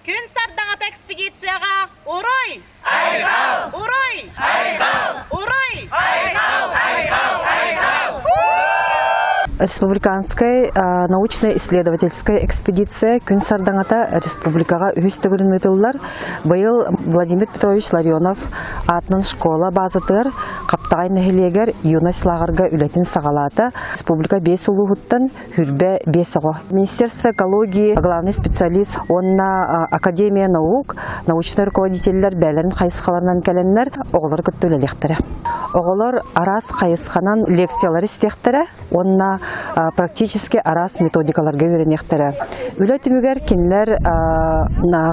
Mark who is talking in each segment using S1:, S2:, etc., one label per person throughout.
S1: күн сардаңата экспедицияға урой! Айғал! Урой! Айғал! Урой! Айғал! Айғал! Айғал!
S2: Республиканская научно-исследовательская экспедиция күн сардаңата республикага үстігірін ұтылылар. Байыл Владимир Петрович Ларионов атынан школа базытыр, қаптағай нәхилегер юность лағырға үлетін сағалата. Республика 5 ұлығыттан хүрбе 5 оғы. Министерство экологии, главный специалист, онна Академия наук, научный руководителлер бәлерін қайысқаларынан кәленлер оғылар күтті өлелектірі. Оғылар арас қайысқанан лекциялар істектірі, онна практически арас методикаларга үйренектері. Үлі түмігер кенлер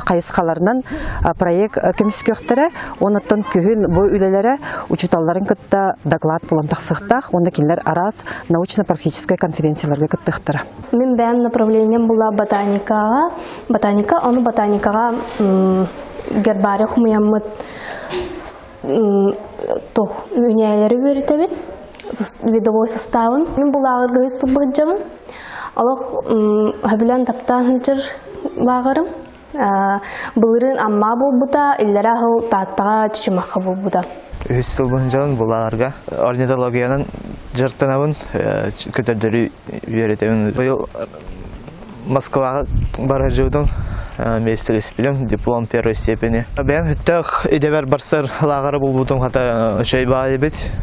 S2: қайысқаларынан проект кеміскөқтері, оныттан күйін бой үлелері учуталларын күтті доклад болан тақсықтақ, онда кенлер арас научно-практическая конференцияларға күттіқтірі.
S3: Мен бәйім направлением была ботаника, оны ботаникаға гербарий құмыяммыт үнәлері өретебет. Видовой составын. Мен бұл ағырға өсіл бұғыджамын. Олық хөбілен таптан хынчыр бағырым. Бұлырын амма бұл бұда, үллері ағыл таттаға чүчімаққа бұл бұда.
S4: Өсіл бұғыджамын бұл ағырға. Орнитологияның жыртынауын көтердері үйретемін. Бұл Москваға бара жудым. Местер испилем, диплом первой степени. Бәйім хүттіқ едебер барсыр лағыры бұл бұдым қата шөй баға ебет.